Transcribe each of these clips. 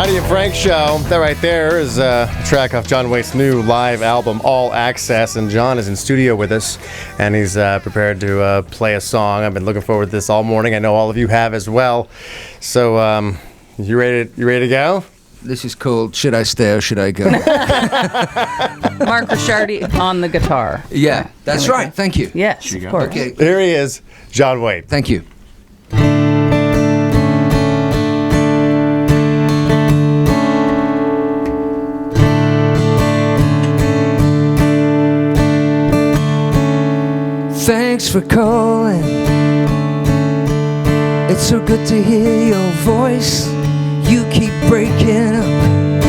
Heidi and Frank Show. That right there is a track off John Waite's new live album, All Access. And John is in studio with us, and he's prepared to play a song. I've been looking forward to this all morning. I know all of you have as well. So, you ready to go? This is called Should I Stay or Should I Go? Mark Ricciardi on the guitar. Yeah, that's right. Thank you. Yes, of course. Okay. Here he is, John Waite. Thank you. Thanks for calling. It's so good to hear your voice. You keep breaking up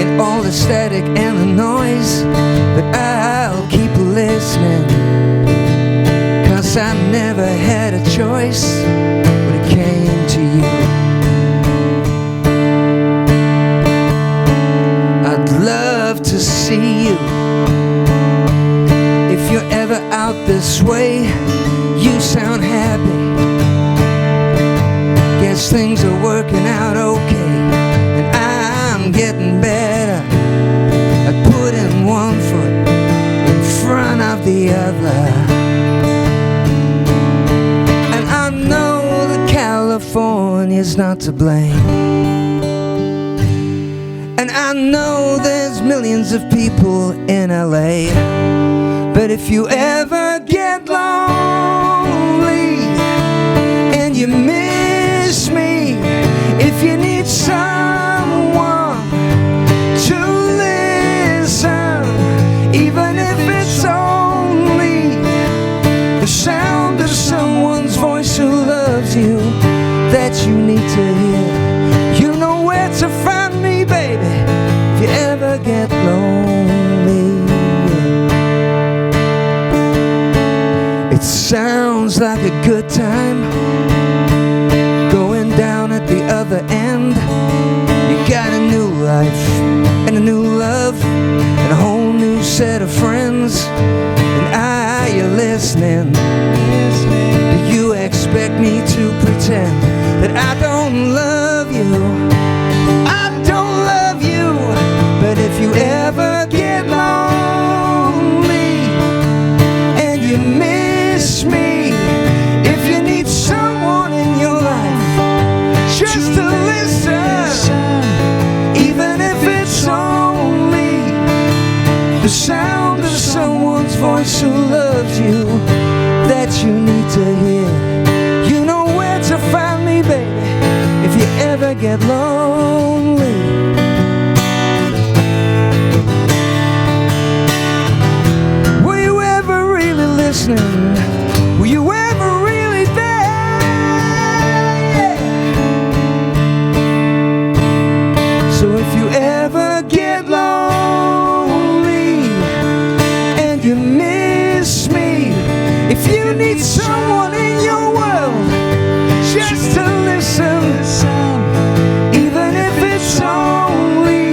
in all the static and the noise, but I'll keep listening, 'cause I never had a choice when it came to you. I'd love to see you. If you're ever out this way, you sound happy. Guess things are working out okay, and I'm getting better at putting one foot in front of the other. And I know that California's not to blame, and I know there's millions of people in LA. But if you ever get lonely and you miss me, if you need someone to listen, even if it's only the sound of someone's voice who loves you that you need to hear, you know where to find me, baby, if you ever get lonely. It sounds like a good time going down at the other end. You got a new life and a new love and a whole new set of friends. And are you listening? Do you expect me to pretend that I don't love you? I don't love you. But if you ever get lonely and you miss me, if you need someone in your life just to listen, even if it's only the sound of someone's voice who loves you that you need to hear, you know where to find me, baby, if you ever get lonely. Were you ever really listening? Were you ever really there? Yeah. So if you ever get lonely and you miss me, if you need someone in your world just to listen, even if it's only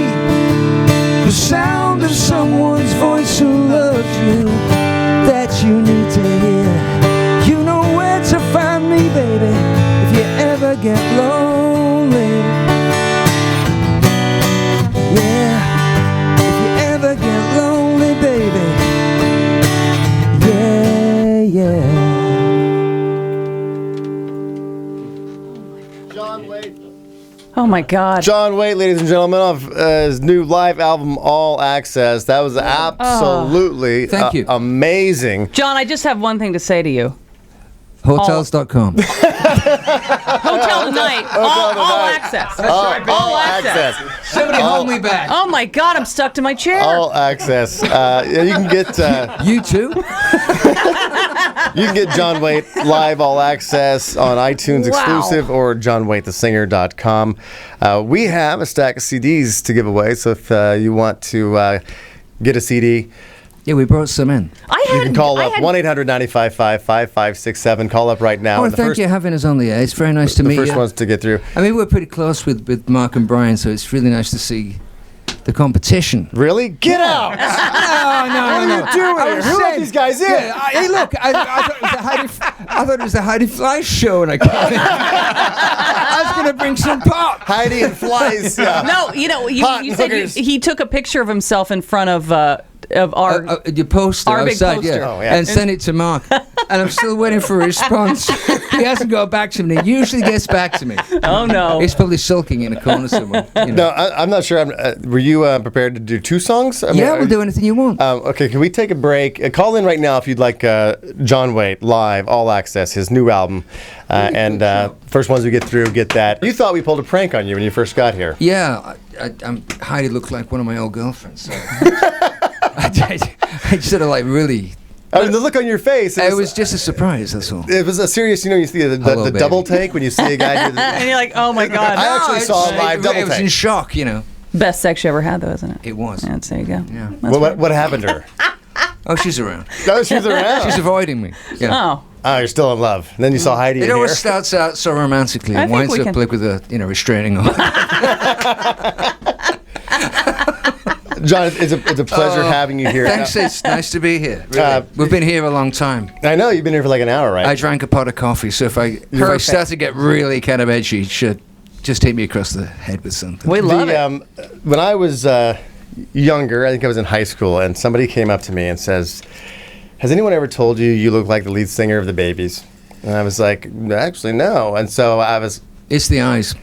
the sound of someone's voice who loves you that you need to hear, you know where to find me, baby, if you ever get lonely. Yeah, if you ever get lonely, baby. Yeah, yeah. John Waite. Oh my God. John Waite, ladies and gentlemen, of his new live album, All Access. That was absolutely Thank you. Amazing. John, I just have one thing to say to you. Hotels.com. Hotel tonight. All access. All access. Somebody hold me back. Oh my God, I'm stuck to my chair. All Access. Yeah, you can get You too? you can get John Waite live All Access on iTunes Wow. exclusive or johnwaitethesinger.com. We have a stack of CDs to give away, so if you want to get a CD, Yeah, we brought some in. you can call up 1-800-955-5567. Call up right now. Oh, And and thank you for having us on the air. It's very nice to the meet first you. ones to get through. I mean, we're pretty close with Mark and Brian, so it's really nice to see the competition. Really? Get out! No. you doing here? Who let these guys in? Yeah, hey, look, I thought it was a Heidi Fly show, and I came in. I was going to bring some pop. Heidi and flies. Yeah. No, you know, Hot you said hookers. he took a picture of himself in front of our. Your poster Our big outside, poster. yeah. Oh, yeah. And send it to Mark. And I'm still waiting for a response. He hasn't got back to me. He usually gets back to me. Oh no! He's probably sulking in a corner somewhere. You know. No, I'm not sure. Were you prepared to do 2 songs? I mean, Yeah, we'll do anything you want. Okay, can we take a break? Call in right now if you'd like John Waite live, all access, his new album. And first ones we get through, get that. You thought we pulled a prank on you when you first got here. Yeah, Heidi looked like one of my old girlfriends. So. I sort of like really. I mean, the look on your face. It was just a surprise, that's all. It was a serious, you know, you see the Hello, double baby. take when you see a guy do the... And you're like, oh my god! I actually saw a live double It was in take. shock, you know. Best sex you ever had, though, isn't it? It was. Yeah, there you go. Yeah. What happened to her? Oh, she's around. No, she's around. She's avoiding me. Yeah. Oh, Oh, you're still in love. And then you saw Heidi It in always here. starts out so romantically I and think winds we up can- like with a restraining order. John, it's a pleasure having you here. Thanks, it's nice to be here. Really. We've been here a long time. I know you've been here for like an hour, right? I drank a pot of coffee, so if I Perfect. start to get really kind of edgy, you should just hit me across the head with something. we love it. When I was younger, I think I was in high school, and somebody came up to me and says, "Has anyone ever told you you look like the lead singer of the Babies?" And I was like, "Actually, no." And so It's the eyes.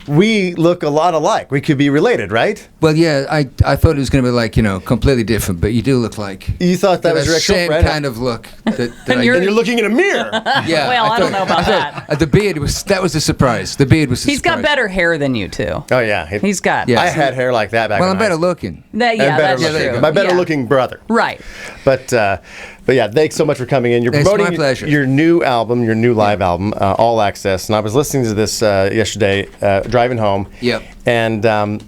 we look a lot alike. We could be related, right? Well, yeah, I thought it was going to be like, completely different, but you do look like... You thought that was your actual same friend? kind of look. That And I you're- And you're looking in a mirror. Yeah, Well, I don't know about that. The beard that was the surprise. The beard was the He's surprise. got better hair than you too. Oh, yeah. He's got. Yeah. I had hair like that back Well, in I'm better high school. looking. Yeah, And better that's looking. true. My better Yeah. looking brother. Right. But yeah, thanks so much for coming in. You're It's promoting my pleasure. your new album, your new live album, All Access. And I was listening to this yesterday, driving home. Yep. And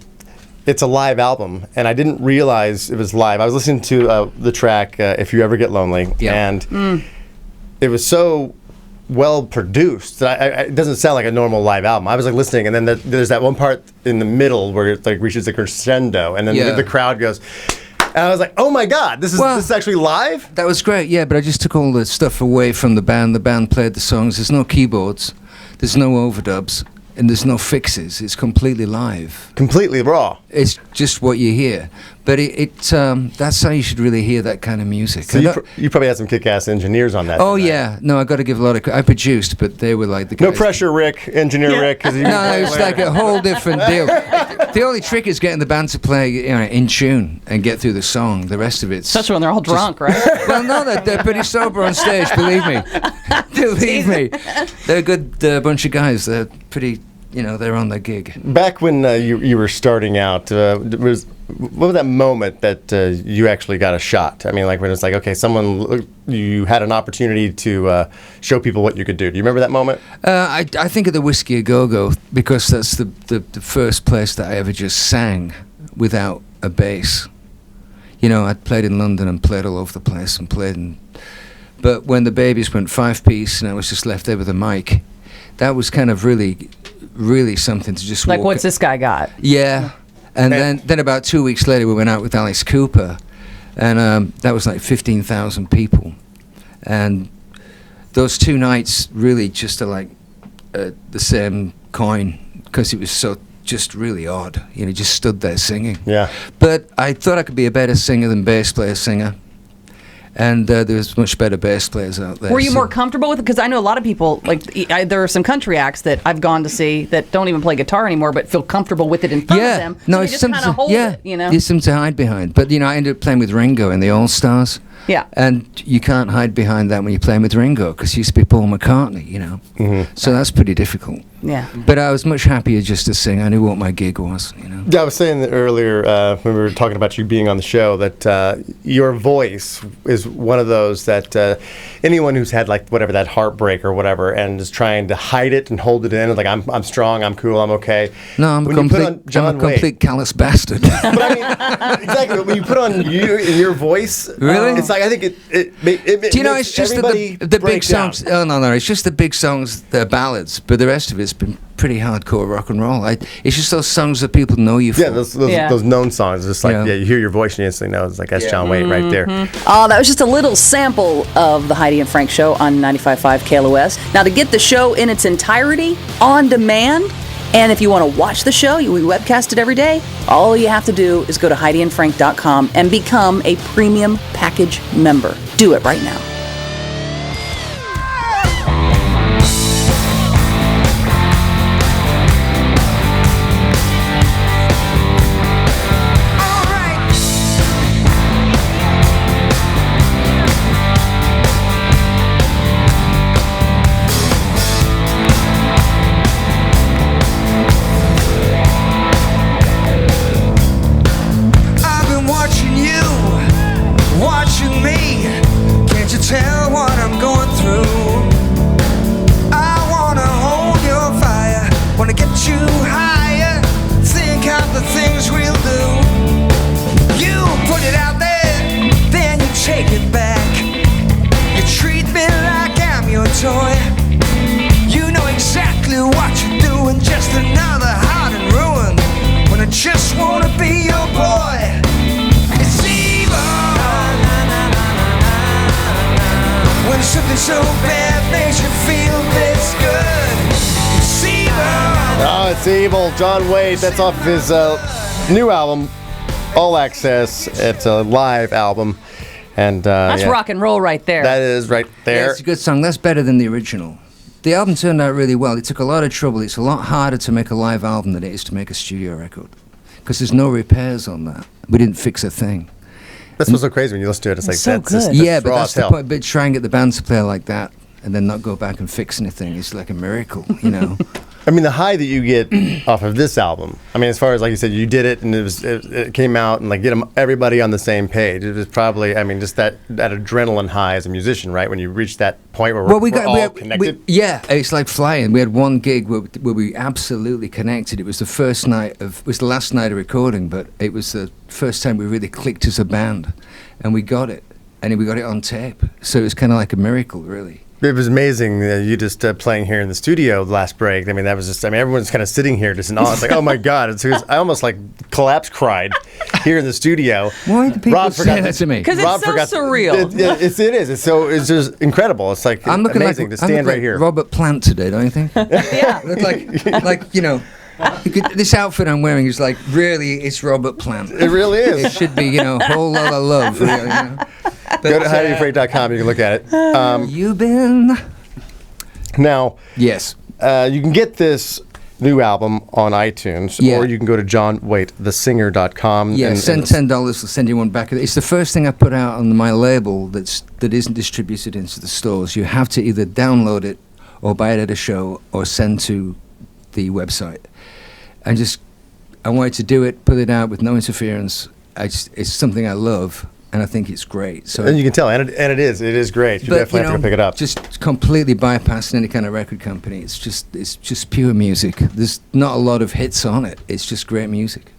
it's a live album, and I didn't realize it was live. I was listening to the track "If You Ever Get Lonely," Yeah. and it was so well produced that it doesn't sound like a normal live album. I was like listening, and then there's that one part in the middle where it like reaches the crescendo, and then Yeah. the crowd goes. And I was like, "Oh my God, this is actually live!" That was great, yeah, but I just took all the stuff away from the band. The band played the songs. There's no keyboards, there's no overdubs, and there's no fixes. It's completely live. Completely raw. It's just what you hear. But that's how you should really hear that kind of music. So you probably had some kick-ass engineers on that. Oh, tonight. yeah. No, I got to give a lot of... I produced, but they were like the guys... No pressure, Rick, engineer Rick. 'Cause he No, it's like a whole different deal. The only trick is getting the band to play in tune and get through the song. The rest of it's... Especially when they're all drunk, right? Well, no, they're pretty sober on stage, believe me. Believe me. They're a good bunch of guys. They're pretty... they're on their gig. Back when you were starting out, what was that moment that you actually got a shot? I mean, like when it's like, okay, you had an opportunity to show people what you could do. Do you remember that moment? I think of the Whiskey A Go-Go because that's the first place that I ever just sang without a bass. I'd played in London and played all over the place and but when the Babies went 5-piece and I was just left there with a mic, that was kind of really something to just Like, walk what's this guy got? Yeah. And then about 2 weeks later, we went out with Alice Cooper, and that was like 15,000 people. And those 2 nights really just are like the same coin, because it was so just really odd. Just stood there singing. Yeah. But I thought I could be a better singer than bass player singer. And there's much better bass players out there. Were you so- more comfortable with it? Because I know a lot of people, like, there are some country acts that I've gone to see that don't even play guitar anymore, but feel comfortable with it in front of them. No, So it's you just kind of hold it, It's something to hide behind. But, I ended up playing with Ringo in the All-Stars. Yeah. And you can't hide behind that when you're playing with Ringo, because he used to be Paul McCartney, Mm-hmm. So that's pretty difficult. Yeah. But I was much happier just to sing. I knew what my gig was, Yeah, I was saying that earlier when we were talking about you being on the show that your voice is one of those that anyone who's had like whatever that heartbreak or whatever and is trying to hide it and hold it in, like I'm strong, I'm cool, I'm okay. No, I'm When you put on a John complete Waite, callous bastard. but I mean, exactly. When you put on you in your voice, Really? it's like I think it Do you know, makes it's just everybody the big break down. songs. Oh, no, it's just the big songs, the ballads, but the rest of it's been pretty hardcore rock and roll. It's just those songs that people know you for. Yeah, those known songs. It's just like, you hear your voice and you instantly know it's like, that's John Waite right there. Oh, that was just a little sample of the Heidi and Frank Show on 95.5 KLOS. Now, to get the show in its entirety, on demand, and if you want to watch the show, we webcast it every day, all you have to do is go to HeidiandFrank.com and become a premium package member. Do it right now. So bad makes you feel this good. It's evil. Oh, it's evil. John Waite. That's off of his new album, All Access. It's a live album, and that's rock and roll right there. That is right there. Yeah, it's a good song. That's better than the original. The album turned out really well. It took a lot of trouble. It's a lot harder to make a live album than it is to make a studio record, because there's no repairs on that. We didn't fix a thing. That's what's so crazy when you listen to it. It's like so that's good. just Yeah, but raw that's as the hell. point. But try and get the band to play like that and then not go back and fix anything. It's like a miracle, you know. I mean, the high that you get off of this album. I mean, as far as like you said, you did it and it came out and like everybody on the same page. It was probably, I mean, just that adrenaline high as a musician, right? When you reach that point where we're all connected. Yeah, it's like flying. We had one gig where we absolutely connected. It was the first night it was the last night of recording, but it was the first time we really clicked as a band, and we got it, and we got it on tape. So it was kind of like a miracle, really. It was amazing you just playing here in the studio last break. I mean, that was just, I mean, everyone's kind of sitting here just in awe. It's like, oh my God. I almost like cried here in the studio. Why do people say that to me? Because it's so surreal. It is. It's just incredible. It's like I'm looking amazing to stand right here. Robert Plant today, don't you think? Yeah. Look like, you know, this outfit I'm wearing is like, really, it's Robert Plant. It really is. It should be, you know, a whole lot of love. You know? Go to HeidiandFrank.com. You can look at it. You've been... Now, yes, you can get this new album on iTunes, or you can go to johnwaitethesinger.com. Yeah, send $10. We'll send you one back. It's the first thing I put out on my label that isn't distributed into the stores. You have to either download it or buy it at a show or send to the website. I wanted to do it, put it out with no interference. It's something I love. And I think it's great. So, and you can tell, and it is great. You definitely have to go pick it up. Just completely bypassing any kind of record company. It's just pure music. There's not a lot of hits on it. It's just great music.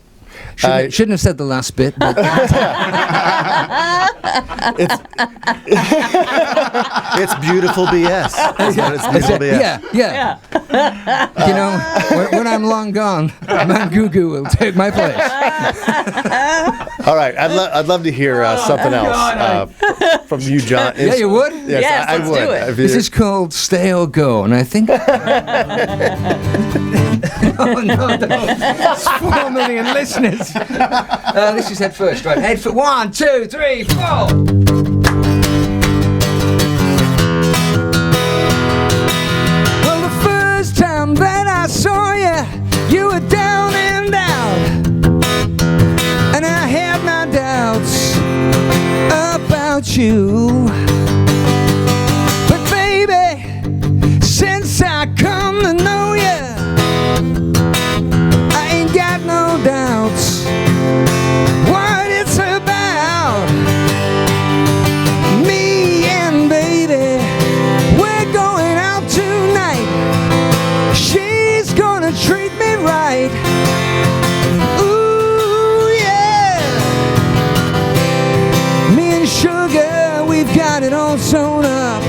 Shouldn't have said the last bit. But it's beautiful BS. It's beautiful BS. Yeah. You know, when I'm long gone, Man Goo will take my place. All right, I'd love to hear something else from you, John. Yeah, you would? Yes, I let's would. do it. This is called Stay or Go, and I think... No, don't. It's 4 million listeners. This is head first, right? Head for 1, 2, 3, 4. Well, the first time that I saw you, you were down and out, and I had my doubts about you. But baby, since I come to know you, I ain't got no doubts what it's about. Me and baby, we're going out tonight. She's gonna treat me right. Ooh, yeah. Me and Sugar, we've got it all sewn up.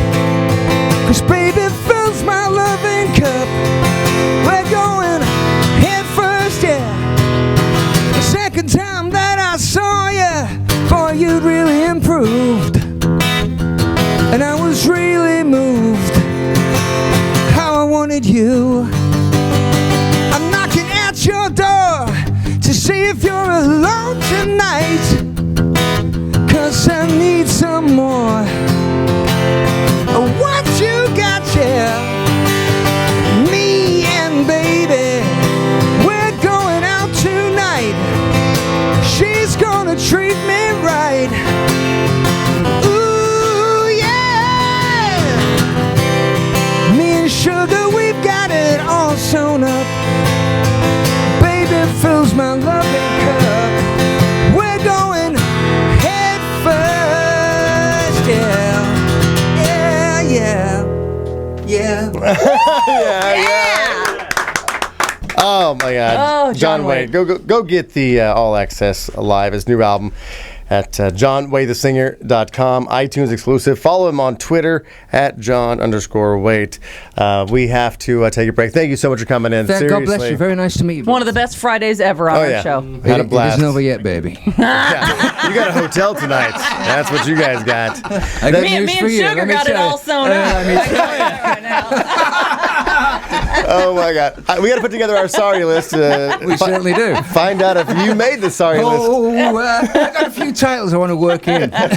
'Cause baby fills my loving cup. We're going head first, yeah. The second time that I saw you, boy, you'd really improved. And I was really moved how I wanted you. I'm knocking at your door to see if you're alone tonight. 'Cause I need some more of what you got, yeah. Me and baby, we're going out tonight. She's gonna treat me right. Ooh, yeah. Me and sugar, we've got it all sewn up. Baby fills my loving cup. We're going head first, yeah. Yeah, yeah, yeah. Oh my God! Oh, John Waite. Go get the All Access Live, his new album, at johnwaitetheSinger.com, iTunes exclusive. Follow him on Twitter at John_Waite. We have to take a break. Thank you so much for coming in. God Seriously. bless you. Very nice to meet you. One of the best Fridays ever on our show. Had a blast. It isn't over yet, baby. Yeah. You got a hotel tonight. That's what you guys got. I got Me news and for you. Sugar Let me got it tell you. all sewn up. Right now. Oh my God! We got to put together our sorry list. We certainly do. Find out if you made the sorry list. I got a few titles I want to work in. Find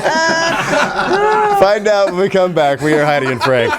out when we come back. We are Heidi and Frank.